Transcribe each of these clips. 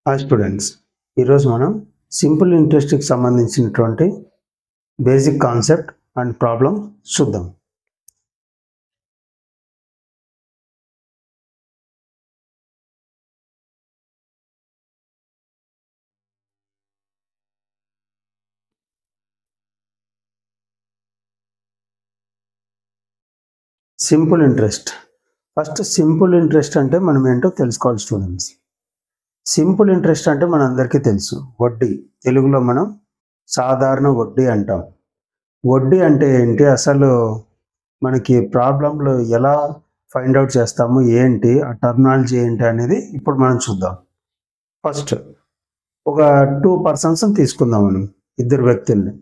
Hi students, ఈరోజు మనం simple ఇంట్రెస్ట్కి సంబంధించినటువంటి బేసిక్ కాన్సెప్ట్ అండ్ ప్రాబ్లం చూద్దాం. Simple interest. First simple interest అంటే మనం ఏంటో తెలుసుకోవాలి స్టూడెంట్స్. సింపుల్ ఇంట్రెస్ట్ అంటే మనందరికీ తెలుసు, వడ్డీ. తెలుగులో మనం సాధారణ వడ్డీ అంటాం. వడ్డీ అంటే ఏంటి, అసలు మనకి ప్రాబ్లంలో ఎలా ఫైండ్ అవుట్ చేస్తాము, ఏంటి ఆ టర్మినాలజీ ఏంటి అనేది ఇప్పుడు మనం చూద్దాం. ఫస్ట్ ఒక 2 పర్సన్స్ తీసుకుందాం మనం, ఇద్దరు వ్యక్తుల్ని.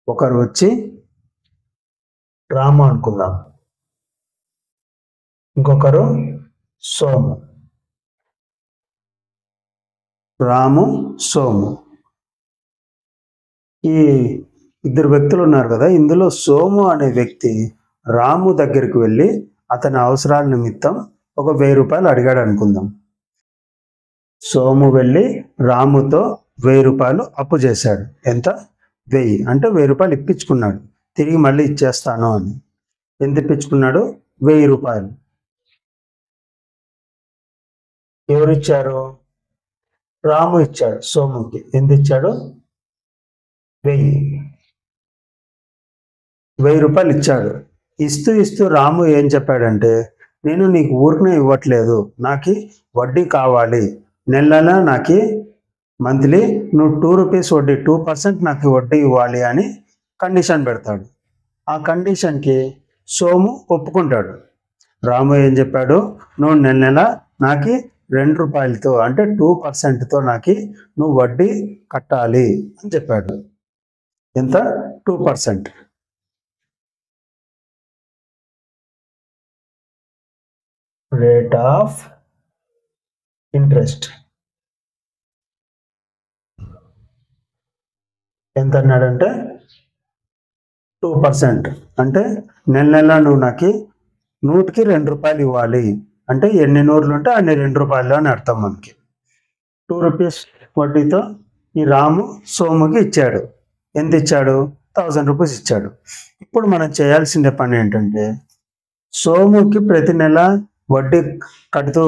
ఒకరు వచ్చి రాము అనుకుందాం, ఇంకొకరు సోము. రాము, సోము, ఈ ఇద్దరు వ్యక్తులు ఉన్నారు కదా. ఇందులో సోము అనే వ్యక్తి రాము దగ్గరికి వెళ్ళి అతని అవసరాల నిమిత్తం ఒక 1000 రూపాయలు అడిగాడు అనుకుందాం. సోము వెళ్ళి రాముతో 1000 రూపాయలు అప్పు చేశాడు. ఎంత? 1000. అంటే 1000 రూపాయలు ఇప్పించుకున్నాడు, తిరిగి మళ్ళీ ఇచ్చేస్తాను అని. ఎంత ఇప్పించుకున్నాడు? 1000 రూపాయలు. ఎవరు ఇచ్చారు? రాము ఇచ్చాడు సోముకి. ఎంత ఇచ్చాడు? 1000 రూపాయలు ఇచ్చాడు. ఇస్తూ రాము ఏం చెప్పాడంటే, నేను నీకు ఊరికనే ఇవ్వట్లేదు, నాకు వడ్డీ కావాలి, నెల నాకు మంత్లీ నువ్వు 2 రూపీస్ వడ్డీ, 2% నాకు వడ్డీ ఇవ్వాలి అని కండిషన్ పెడతాడు. ఆ కండిషన్కి సోము ఒప్పుకుంటాడు. రాము ఏం చెప్పాడు, నువ్వు నెల నాకు 2 రూపాయలతో అంటే 2%తో నాకు నువ్వు వడ్డీ కట్టాలి అని చెప్పాడు. ఎంత? 2%. రేట్ ఆఫ్ ఇంట్రెస్ట్ ఎంత అన్నాడంటే 2%. అంటే నెల నువ్వు నాకు 100కి 2 రూపాయలు ఇవ్వాలి. అంటే ఎన్ని 100లు ఉంటే అన్ని 2 రూపాయలు అని అర్థం. మనకి 2 రూపీస్ వడ్డీతో ఈ రాము సోముకి ఇచ్చాడు. ఎంత ఇచ్చాడు? 1000 రూపీస్ ఇచ్చాడు. ఇప్పుడు మనం చేయాల్సిన పని ఏంటంటే, సోముకి ప్రతి నెల వడ్డీ కడుతూ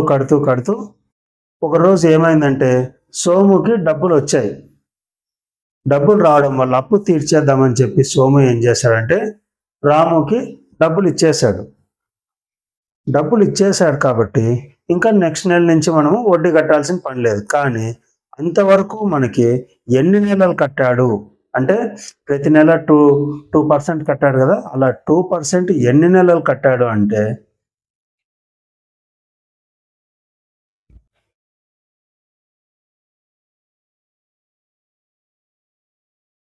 ఒకరోజు ఏమైందంటే సోముకి డబ్బులు వచ్చాయి. డబ్బులు రావడం వల్ల అప్పు తీర్చేద్దామని చెప్పి సోము ఏం చేశాడంటే రాముకి డబ్బులు ఇచ్చేశాడు కాబట్టి ఇంకా నెక్స్ట్ నెల నుంచి మనము వడ్డీ కట్టాల్సిన పని లేదు. కానీ అంతవరకు మనకి ఎన్ని నెలలు కట్టాడు అంటే, ప్రతి నెల 2% కట్టాడు కదా. అలా 2% ఎన్ని నెలలు కట్టాడు అంటే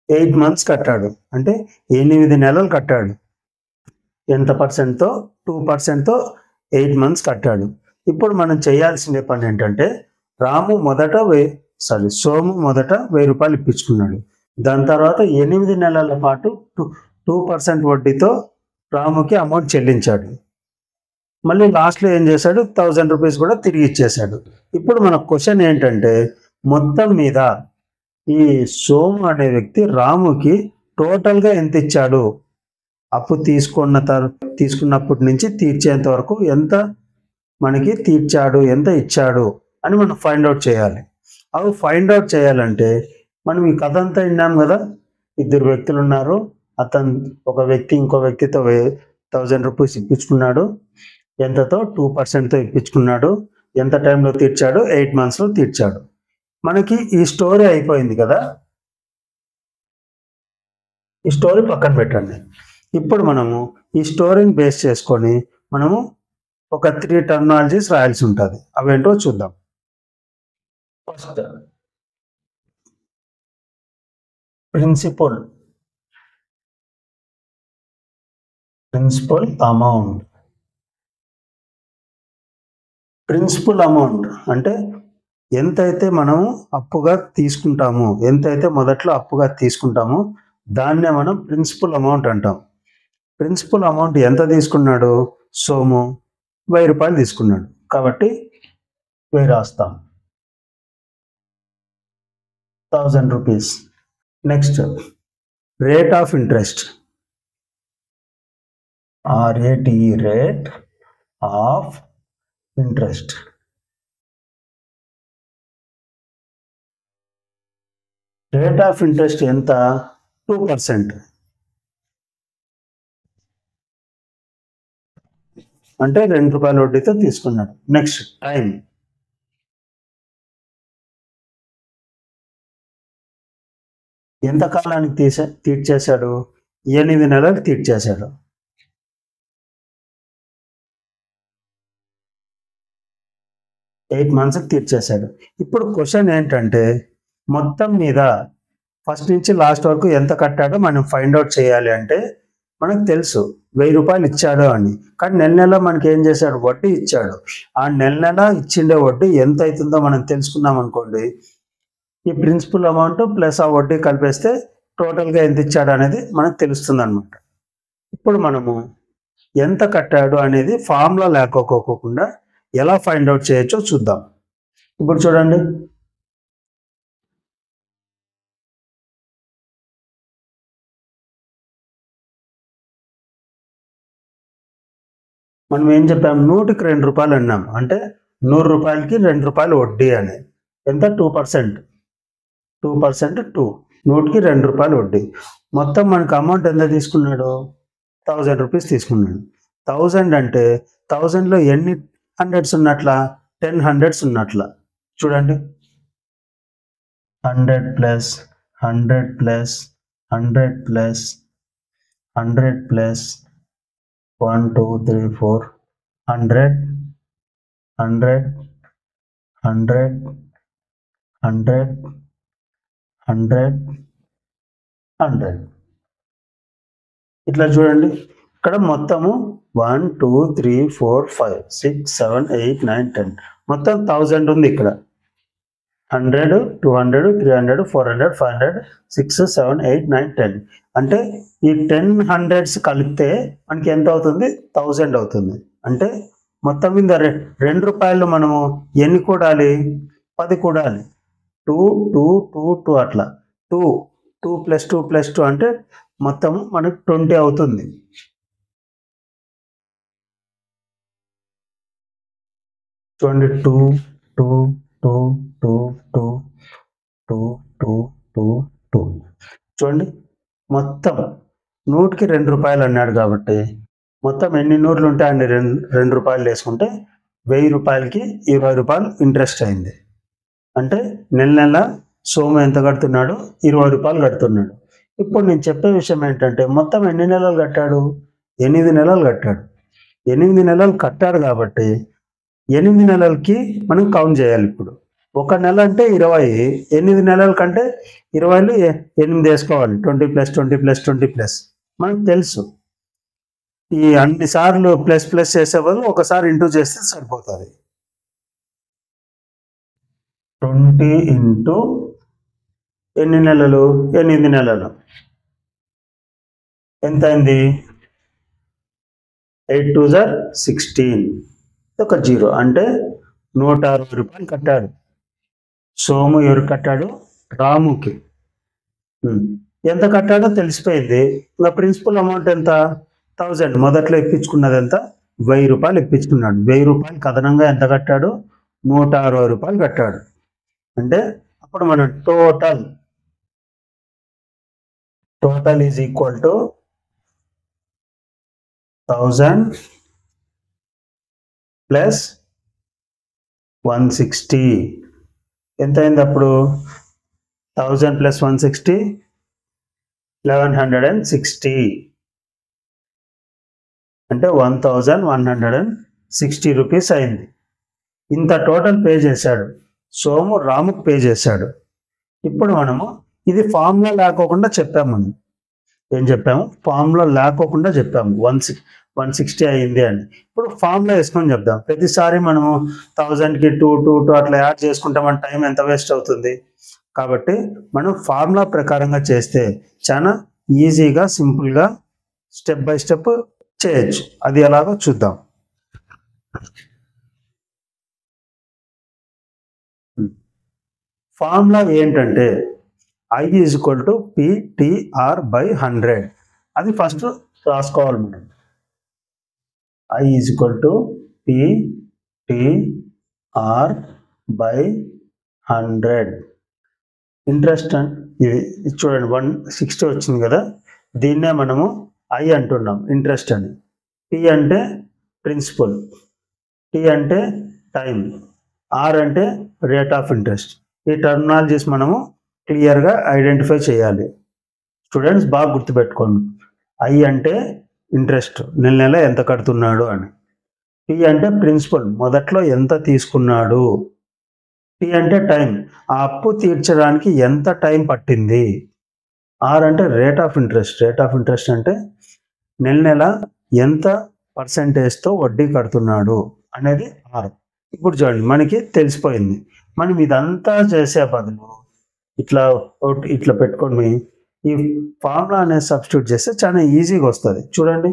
8 months కట్టాడు. అంటే 8 నెలలు కట్టాడు. ఎంత పర్సెంట్తో? 2%తో 8 months కట్టాడు. ఇప్పుడు మనం చేయాల్సిన పని ఏంటంటే, సోము మొదట 1000 రూపాయలు ఇప్పించుకున్నాడు. దాని తర్వాత 8 నెలల పాటు 2% వడ్డీతో రాముకి అమౌంట్ చెల్లించాడు. మళ్ళీ లాస్ట్లో ఏం చేశాడు? 1000 రూపీస్ కూడా తిరిగి ఇచ్చేశాడు. ఇప్పుడు మన క్వశ్చన్ ఏంటంటే, మొత్తం మీద ఈ సోము అనే వ్యక్తి రాముకి టోటల్గా ఎంత ఇచ్చాడు? అప్పు తీసుకున్నప్పటి నుంచి తీర్చేంత వరకు ఎంత మనకి తీర్చాడు, ఎంత ఇచ్చాడు అని మనం ఫైండ్ అవుట్ చేయాలి. అవి ఫైండ్ అవుట్ చేయాలంటే మనం ఈ కథ అంతా విన్నాం కదా. ఇద్దరు వ్యక్తులు ఉన్నారు. ఒక వ్యక్తి ఇంకో వ్యక్తితో 1000 రూపీస్ ఇప్పించుకున్నాడు. ఎంతతో? 2%తో ఇప్పించుకున్నాడు. ఎంత టైంలో తీర్చాడు? 8 monthsలో తీర్చాడు. మనకి ఈ స్టోరీ అయిపోయింది కదా. ఈ స్టోరీ పక్కన పెట్టండి. ఇప్పుడు మనము ఈ స్టోరీని బేస్ చేసుకొని మనము ఒక 3 టర్మినాలజీస్ రాయాల్సి ఉంటుంది. అవేంటో చూద్దాం. First principal amount. Principal amount అంటే ఎంతైతే మనము అప్పుగా తీసుకుంటామో, ఎంతైతే మొదట్లో అప్పుగా తీసుకుంటామో దాన్నే మనం ప్రిన్సిపల్ అమౌంట్ అంటాం. ప్రిన్సిపల్ అమౌంట్ ఎంత తీసుకున్నాడు? సోము 1000 రూపాయలు తీసుకున్నాడు కాబట్టి 1000 రాస్తాం. 1000 rupees. Next, rate of interest. RATE, rate of interest. Rate of interest ఎంత? 2%. అంటే ₹2 వడ్డీతో తీసుకున్నాడు. Next, time. ఎంత కాలానికి తీర్చేశాడు? 8 నెలలు తీర్చేశాడు. 8 మంత్స్కి తీర్చేశాడు. ఇప్పుడు క్వశ్చన్ ఏంటంటే మొత్తం మీద ఫస్ట్ నుంచి లాస్ట్ వరకు ఎంత కట్టాడో మనం ఫైండ్ అవుట్ చేయాలి. అంటే మనకు తెలుసు ₹1000 ఇచ్చాడు అని, కానీ నెల నెల మనకి ఏం చేశాడు? వడ్డీ ఇచ్చాడు. ఆ నెల నెల ఇచ్చిండే వడ్డీ ఎంత అవుతుందో మనం తెలుసుకున్నాం అనుకోండి, ఈ ప్రిన్సిపల్ అమౌంట్ ప్లస్ ఆ వడ్డీ కలిపేస్తే టోటల్గా ఎంత ఇచ్చాడు అనేది మనకు తెలుస్తుంది అనమాట. ఇప్పుడు మనము ఎంత కట్టాడు అనేది ఫార్ములా లేకపోకుండా ఎలా ఫైండ్ అవుట్ చేయొచ్చో చూద్దాం. ఇప్పుడు చూడండి, మనం ఏం చెప్పాము? 100కి ₹2 అన్నాం. అంటే ₹100కి ₹2 వడ్డీ అని. ఎంత? 2%. 2%, 100కి ₹2 వడ్డీ. మొత్తం మనకు అమౌంట్ ఎంత తీసుకున్నాడు? 1000 రూపీస్ తీసుకున్నాడు. 1000 అంటే 1000లో ఎన్ని హండ్రెడ్స్ ఉన్నట్ల? 10 హండ్రెడ్స్ ఉన్నట్ల. చూడండి, 100 ప్లస్ 100 ప్లస్ 100 ప్లస్ 100 ప్లస్ 1 2 3 4 100 100 100 100 100 100. ఇట్లా చూడండి, ఇక్కడ మొత్తము 1 2 3 4 5 6 7 8 9 10 మొత్తం 1000 ఉంది. ఇక్కడ 100 200 300 400 500 6 7 8 9 10. అంటే ఈ 10 హండ్రెడ్స్ కలిపితే మనకి ఎంత అవుతుంది? 1000 అవుతుంది. అంటే మొత్తం మీద ₹2 మనము ఎన్ని కూడాలి? 10 కూడాలి. 2 2 2 2 అట్లా 2 2 ప్లస్ 2 ప్లస్ 2 అంటే మొత్తం మనకు 20 అవుతుంది. చూడండి, 2 2 2 2 2 2 2 2 2. చూడండి, మొత్తం 100కి ₹2 అన్నాడు కాబట్టి మొత్తం ఎన్ని 100లు ఉంటాయి అండి? ₹2 వేసుకుంటే ₹1000కి ₹20 ఇంట్రెస్ట్ అయింది. అంటే నెల నెల సోము ఎంత కడుతున్నాడు? ₹20 కడుతున్నాడు. ఇప్పుడు నేను చెప్పే విషయం ఏంటంటే మొత్తం ఎన్ని నెలలు కట్టాడు? 8 నెలలు కట్టాడు. 8 నెలలు కట్టాడు కాబట్టి 8 నెలలకి మనం కౌంట్ చేయాలి. ఇప్పుడు ఒక నెల అంటే 20, 8 నెలల కంటే 20లో 8 వేసుకోవాలి. 20 ప్లస్ 20 ప్లస్ 20 ప్లస్. మనకు తెలుసు ఈ అన్ని సార్లు ప్లస్ ప్లస్ చేసే బదులు ఒకసారి ఇంటూ చేస్తే సరిపోతుంది. 20 ఇంటూ ఎన్ని నెలలు? 8 నెలలు. ఎంత అయింది? 8 2 16. ఒక 0 అంటే ₹160 కట్టాడు. సోము ఎవరికి కట్టాడు? రాముకి. ఎంత కట్టాడో తెలిసిపోయింది. ఇంకా ప్రిన్సిపల్ అమౌంట్ ఎంత? 1000. మొదట్లో ఇప్పించుకున్నది ఎంత? ₹1000 ఇప్పించుకున్నాడు. ₹1000 అదనంగా ఎంత కట్టాడు? ₹160 కట్టాడు. అంటే అప్పుడు మనం total is equal to 1000 plus 160. ఎంత అయింది అప్పుడు? 1000 ప్లస్ 160 1160. అంటే 1160 రూపీస్ అయింది. ఇంత టోటల్ పే చేశాడు. సోము రాముకు పే చేశాడు. ఇప్పుడు మనము ఇది ఫార్ములా లేకోకుండా చెప్పాము. మనం ఏం చెప్పాము? ఫార్ములా లేకోకుండా చెప్పాము 160 అయింది అని. ఇప్పుడు ఫార్ములా వేసుకొని చెప్దాం. ప్రతిసారి మనము 1000కి 2 2 2 అట్లా యాడ్ చేసుకుంటే మన టైం ఎంత వేస్ట్ అవుతుంది. కాబట్టి మనం ఫార్ములా ప్రకారంగా చేస్తే చాలా ఈజీగా సింపుల్గా స్టెప్ బై స్టెప్ చేయొచ్చు. అది ఎలాగో చూద్దాం. ఫార్ములా ఏంటంటే I is equal to PTR by 100. అది ఫస్ట్ రాసుకోవాలి మనం. I is equal to PTR by 100. Interest ఇది చూడండి 160 వచ్చింది కదా, దీన్నే మనము ఐ అంటున్నాం ఇంట్రెస్ట్ అని. పి అంటే ప్రిన్సిపల్, టీ అంటే టైం, ఆర్ అంటే రేట్ ఆఫ్ ఇంట్రెస్ట్. ఈ టర్మినాలజీస్ మనము క్లియర్గా ఐడెంటిఫై చేయాలి. స్టూడెంట్స్ బాగా గుర్తుపెట్టుకోండి. ఐ అంటే ఇంట్రెస్ట్, నెల నెల ఎంత కడుతున్నాడు అని. పి అంటే ప్రిన్సిపల్, మొదట్లో ఎంత తీసుకున్నాడు. టీ అంటే టైం, ఆ అప్పు తీర్చడానికి ఎంత టైం పట్టింది. ఆర్ అంటే rate of interest, rate of interest అంటే నెల నెల ఎంత పర్సెంటేజ్తో వడ్డీ కడుతున్నాడు అనేది ఆర్. ఇప్పుడు చూడండి మనకి తెలిసిపోయింది. మనం ఇదంతా చేసే బదులు ఇట్లా పెట్టుకొని ఈ ఫార్ములా అనేది సబ్స్టిట్యూట్ చేస్తే చాలా ఈజీగా వస్తుంది. చూడండి,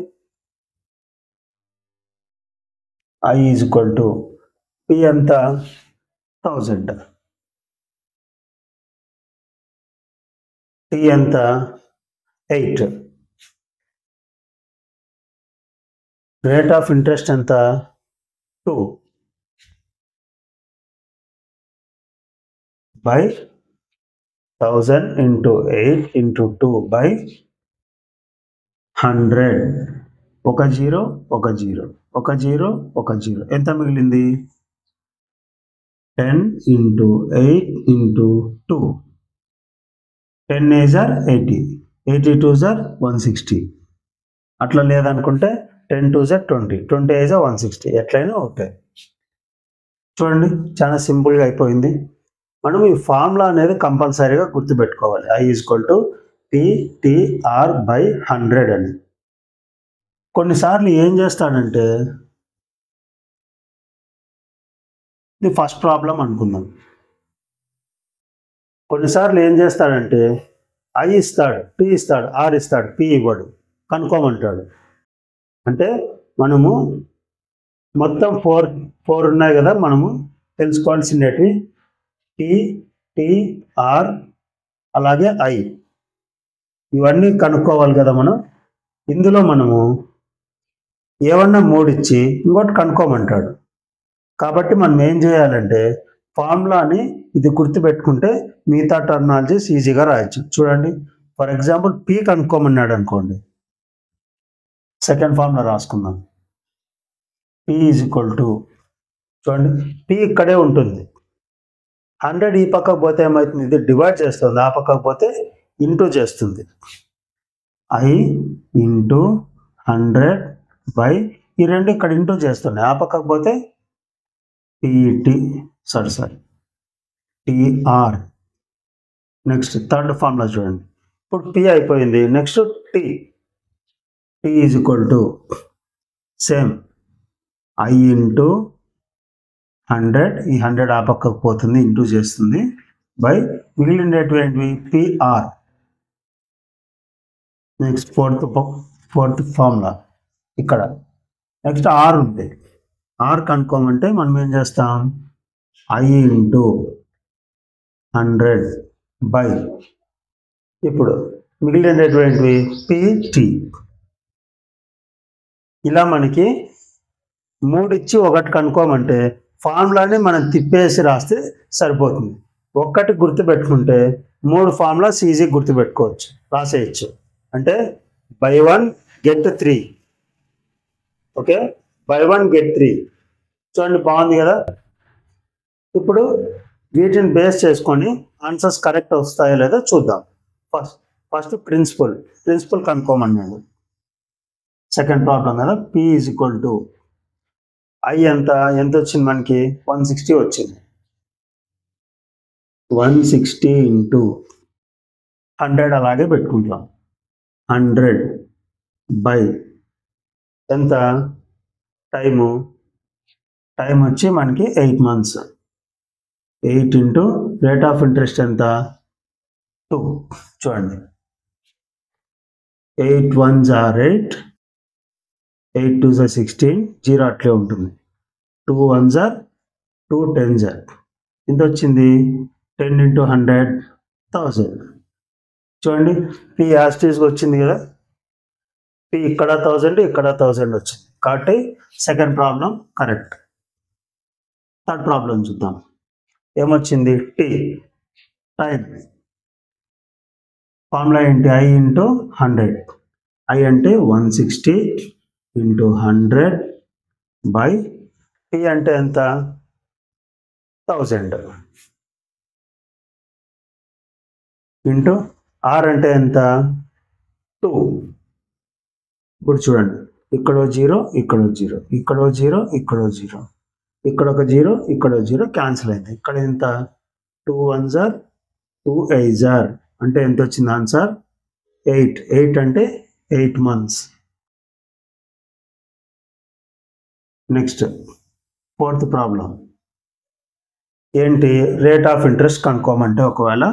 I is equal to P ఎంత 1000, టీ ఎంత 8, రేట్ ఆఫ్ ఇంట్రెస్ట్ ఎంత 2 by 1000 into 8 into 2 by 100. ఒక జీరో ఒక జీరో ఒక జీరో ఒక జీరో, ఎంత మిగిలింది 10 into 8 into 2. 10 is 80, 82 is 160. అట్లా లేదనుకుంటే 10 2 is 20, 20 is 160. ఎట్లయినా ఒకటే. చూడండి చాలా సింపుల్గా అయిపోయింది. మనం ఈ ఫార్ములా అనేది కంపల్సరీగా గుర్తుపెట్టుకోవాలి. I equal to PTR by 100 అని. కొన్నిసార్లు ఏం చేస్తాడంటే, ఇది ఫస్ట్ ప్రాబ్లం అనుకుందాం. కొన్నిసార్లు ఏం చేస్తాడంటే ఐ ఇస్తాడు, టీ ఇస్తాడు, ఆర్ ఇస్తాడు, పి ఇవ్వడు, కనుక్కోమంటాడు. అంటే మనము మొత్తం ఫోర్ ఉన్నాయి కదా, మనము తెలుసుకోవాల్సినవి పిటిఆర్ అలాగే ఐ, ఇవన్నీ కనుక్కోవాలి కదా మనం. ఇందులో మనము ఏమన్నా 3 ఇచ్చి ఇంకోటి కనుక్కోమంటాడు. కాబట్టి మనం ఏం చేయాలంటే ఫార్ములాని ఇది గుర్తుపెట్టుకుంటే మిగతా టర్మినాలజీస్ ఈజీగా రాయొచ్చు. చూడండి, ఫర్ ఎగ్జాంపుల్ పి కనుక్కోమన్నాడు అనుకోండి, సెకండ్ ఫార్ములా రాసుకుందాం. పి ఈజ్ ఈక్వల్ టు, చూడండి పి ఇక్కడే ఉంటుంది, 100 ఈ పక్కకు పోతే ఏమవుతుంది, ఇది డివైడ్ చేస్తుంది, ఆ పక్కకు పోతే ఇంటూ చేస్తుంది. ఐ ఇంటూ 100 బై, ఈ రెండు ఇక్కడ ఇంటూ చేస్తున్నాయి, ఆ పక్కకు పోతే టిఆర్. నెక్స్ట్ థర్డ్ ఫార్ములా చూడండి, ఇప్పుడు పి అయిపోయింది. Next T is equal to same I into 100, ఈ 100 ఆ పక్కకు పోతుంది, ఇంటూ చేస్తుంది, బై మిగిలినటువంటివి పిఆర్. నెక్స్ట్ ఫోర్త్ ఫార్ములా ఇక్కడ. నెక్స్ట్ ఆర్ ఉంది, ఆర్ కనుక్కోమంటే మనం ఏం చేస్తాం, ఐ ఇంటూ 100 బై, ఇప్పుడు మిగిలినటువంటివి పిటి. ఇలా మనకి 3 ఇచ్చి ఒకటి కనుక్కోమంటే ఫార్ములాని మనం తిప్పేసి రాస్తే సరిపోతుంది. ఒక్కటి గుర్తుపెట్టుకుంటే 3 ఫార్ములాస్ ఈజీ గుర్తుపెట్టుకోవచ్చు, రాసేయచ్చు. అంటే by 1 get 3, okay, by 1 get 3. చూడండి బాగుంది కదా. ఇప్పుడు వీటిని బేస్ చేసుకొని ఆన్సర్స్ కరెక్ట్ వస్తాయో లేదో చూద్దాం. ఫస్ట్ ప్రిన్సిపల్ కనుక్కోమన్నాడు. సెకండ్ ప్రాబ్లం కదా, P is equal to I ఎంత వచ్చింది మనకి 160 వచ్చింది. 160 ఇంటూ 100 అలాగే పెట్టుకుంటాం. 100 బై ఎంత, టైం వచ్చి మనకి 8 months. 8 into rate of interest ఎంత 2. చూడండి 8 1s are 8, 8 2s are 16, 0 అట్లే ఉంటుంది. 2 1s are 2 10s are, ఎంత వచ్చింది 10 ఇంటూ 100 1000. చూడండి పి యాస్టీస్గా వచ్చింది కదా, పి ఇక్కడ 1000 ఇక్కడ 1000 వచ్చింది కాబట్టి second problem correct. Third problem చూద్దాం. ఏమొచ్చింది? టీ టైం ఫార్ములా ఏంటి? I into 100. I అంటే 160 ఇంటూ 100 బై టీ అంటే ఎంత? 1000 ఇంటూ R అంటే ఎంత? 2. ఇప్పుడు చూడండి ఇక్కడ 0 ఇక్కడ 0 ఇక్కడ 0 ఇక్కడ 0 ఇక్కడ ఒక 0 ఇక్కడ 0 క్యాన్సిల్ అయింది. ఇక్కడ ఎంత? 2 1s are 2 8s are అంటే ఎంత వచ్చింది ఆన్సర్? 8. 8 అంటే 8 months. నెక్స్ట్ ఫోర్త్ ప్రాబ్లం ఏంటి? రేట్ ఆఫ్ ఇంట్రెస్ట్ కనుక్కోమంటే ఒకవేళ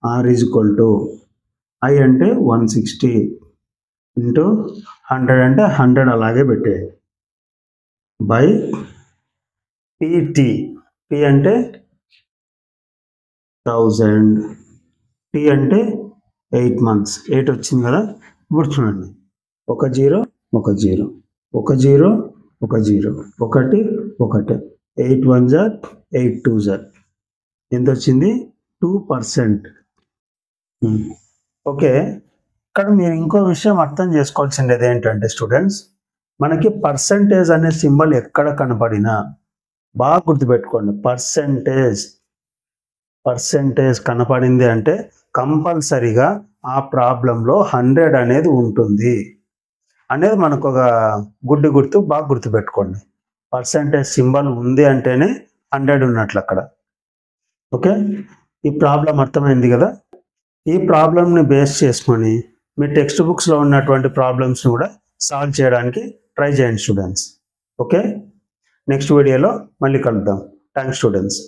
R is equal to I అంటే 160 ఇంటూ 100 అంటే 100 అలాగే పెట్టే బై PT. P అంటే 1000, T అంటే 8 months. 8 వచ్చింది కదా. ఇప్పుడు చూడండి ఒక 0 ఒక 0 ఒక 0 ఒక 0 ఒకటి ఒకటి 8 1s are 8 2s are ఎంత వచ్చింది? 2%. ఓకే, ఇక్కడ మీరు ఇంకో విషయం అర్థం చేసుకోవాల్సింది ఏంటంటే స్టూడెంట్స్, మనకి పర్సంటేజ్ అనే సింబల్ ఎక్కడ కనపడినా బాగా గుర్తుపెట్టుకోండి. పర్సంటేజ్ కనపడింది అంటే కంపల్సరీగా ఆ ప్రాబ్లంలో 100 అనేది ఉంటుంది అనేది మనకు ఒక గుర్తు బాగా గుర్తుపెట్టుకోండి. పర్సంటేజ్ సింబల్ ఉంది అంటేనే 100 ఉన్నట్లు అక్కడ. ఓకే, ఈ ప్రాబ్లం అర్థమైంది కదా. ఈ ప్రాబ్లంని బేస్ చేసుకొని మీ టెక్స్ట్ బుక్స్లో ఉన్నటువంటి ప్రాబ్లమ్స్ని కూడా సాల్వ్ చేయడానికి ట్రై చేయండి స్టూడెంట్స్. ఓకే, నెక్స్ట్ వీడియోలో మళ్ళీ కలుద్దాం. Thanks students.